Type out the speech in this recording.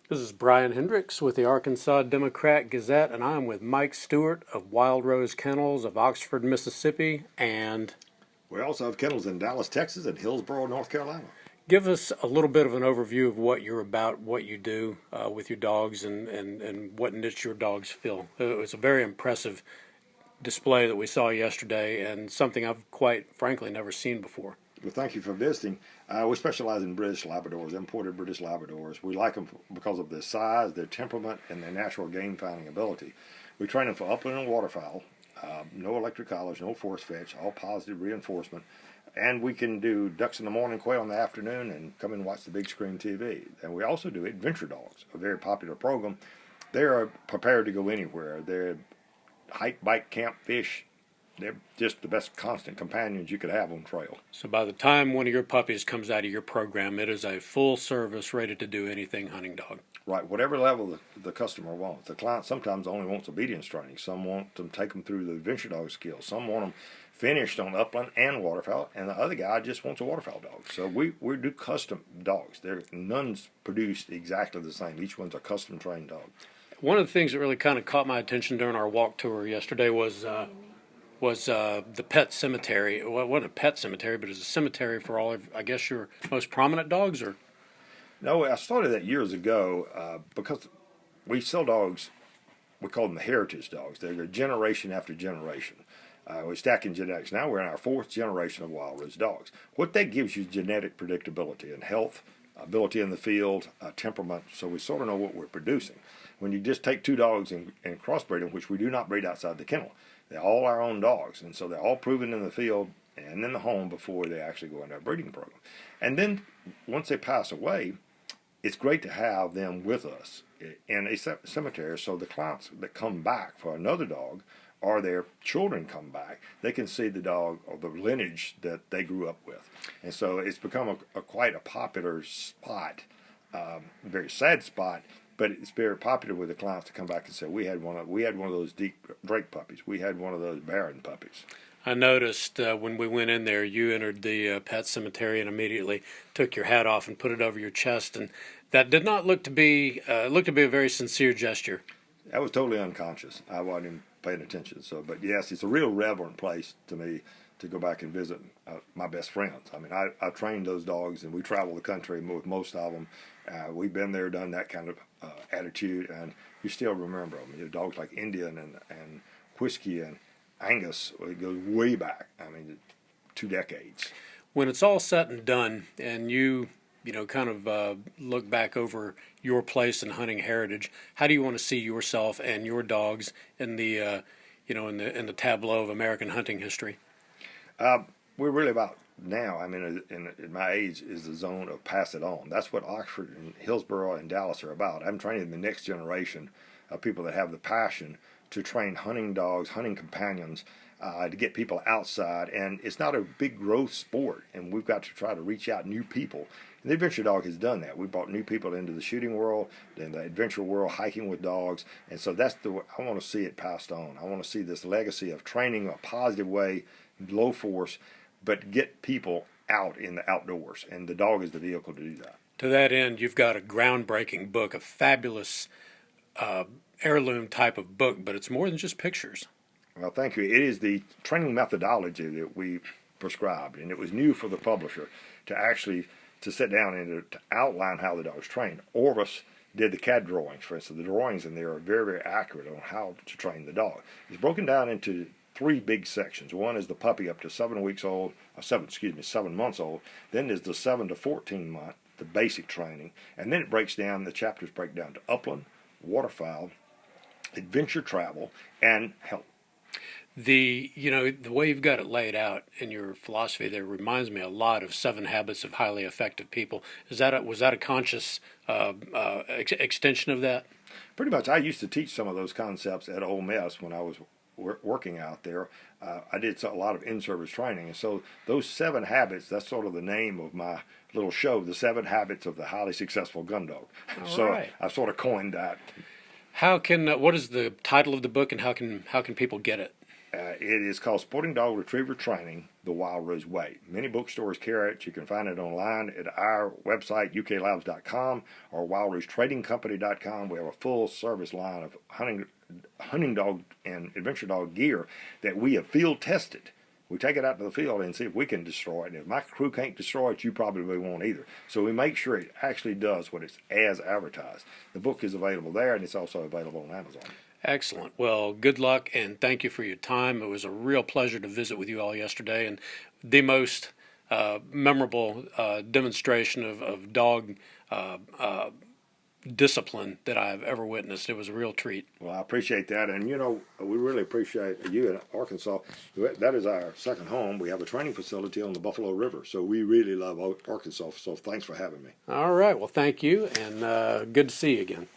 This is Bryan Hendricks with the Arkansas Democrat Gazette, and I'm with Mike Stewart of Wildrose Kennels of Oxford, Mississippi. And We also have kennels in Dallas, Texas, and Hillsborough, North Carolina. give us a little bit of an overview of what you're about, what you do with your dogs, and what niche your dogs fill. It was a very impressive display that we saw yesterday, and something I've quite frankly never seen before. Well, thank you for visiting. We specialize in British Labradors, imported British Labradors. We like them because of their size, their temperament, and their natural game-finding ability. We train them for upland and waterfowl. No electric collars, no force fetch, all positive reinforcement. And we can do ducks in the morning, quail in the afternoon, and come and watch the big screen TV. And we also do adventure dogs, a very popular program. They are prepared to go anywhere. They're hike, bike, camp, fish. They're just the best constant companions you could have on trail. So by the time one of your puppies comes out of your program, it is a full service, ready to do anything hunting dog. Right, whatever level the customer wants. The client sometimes only wants obedience training. Some want to take them through the adventure dog skills. Some want them finished on upland and waterfowl, and the other guy just wants a waterfowl dog. So we do custom dogs. None's produced exactly the same. Each one's a custom trained dog. One of the things that really kind of caught my attention during our walk tour yesterday was the pet cemetery. Well, it wasn't a pet cemetery, but it's a cemetery for all of, I guess, your most prominent dogs. Or No, I started that years ago because we sell dogs. We call them the heritage dogs. They're generation after generation. We're stacking genetics. Now we're in our fourth generation of Wildrose dogs. What that gives you is genetic predictability and health, ability in the field, temperament. So we sort of know what we're producing. When you just take two dogs and crossbreed them, which we do not breed outside the kennel, they're all our own dogs. And so they're all proven in the field and in the home before they actually go into our breeding program. And then once they pass away, it's great to have them with us in a cemetery, so the clients that come back for another dog or their children come back, they can see the dog or the lineage that they grew up with. And so it's become quite a popular spot, very sad spot, but it's very popular with the clients to come back and say, we had one of those deep Drake puppies, we had one of those Baron puppies. I noticed when we went in there, you entered the pet cemetery and immediately took your hat off and put it over your chest, and that did not look to be a very sincere gesture. That was totally unconscious. I wasn't even paying attention. But yes, it's a real reverent place to me to go back and visit my best friends. I mean, I trained those dogs, and we travel the country with most of them. We've been there, done that kind of attitude, and you still remember them. You know, dogs like Indian and Whiskey and Angus, it goes way back. I mean, 2 decades. When it's all said and done, and you kind of look back over your place in hunting heritage, how do you want to see yourself and your dogs in the in the tableau of American hunting history? We're really about now. I mean, in my age is the zone of pass it on. That's what Oxford and Hillsborough and Dallas are about. I'm training the next generation of people that have the passion to train hunting dogs, hunting companions, to get people outside. And it's not a big growth sport, and we've got to try to reach out new people. And the adventure dog has done that. We brought new people into the shooting world, then the adventure world, hiking with dogs. And so that's I want to see it passed on. I want to see this legacy of training a positive way, low force, but get people out in the outdoors. And the dog is the vehicle to do that. To that end, you've got a groundbreaking book, a fabulous heirloom type of book, but it's more than just pictures. Well, thank you. It is the training methodology that we prescribed, and it was new for the publisher to sit down and to outline how the dog's trained. Orvis did the CAD drawings, for instance. The drawings in there are very, very accurate on how to train the dog. It's broken down into 3 big sections. One is the puppy up to 7 months old. Then there's the 7 to 14 month, the basic training, and then the chapters break down to upland, waterfowl, adventure travel, and health. The way you've got it laid out in your philosophy there reminds me a lot of 7 Habits of Highly Effective People. Was that a conscious extension of that? Pretty much. I used to teach some of those concepts at Ole Miss when I was working out there. I did a lot of in-service training, and so those 7 habits, that's sort of the name of my little show, the 7 Habits of the Highly Successful Gun Dog. Right. I sort of coined that. What is the title of the book, and how can people get it? It is called Sporting Dog Retriever Training, The Wildrose Way. Many bookstores carry it. You can find it online at our website, uklabs.com or wildrosetradingcompany.com. We have a full service line of hunting dog and adventure dog gear that we have field tested. We take it out to the field and see if we can destroy it. And if my crew can't destroy it, you probably won't either. So we make sure it actually does what it's as advertised. The book is available there, and it's also available on Amazon. Excellent. Well, good luck, and thank you for your time. It was a real pleasure to visit with you all yesterday, and the most memorable demonstration of dog discipline that I've ever witnessed. It was a real treat. Well, I appreciate that, and we really appreciate you in Arkansas. That is our second home. We have a training facility on the Buffalo River, so we really love Arkansas. So thanks for having me. All right. Well, thank you, and good to see you again.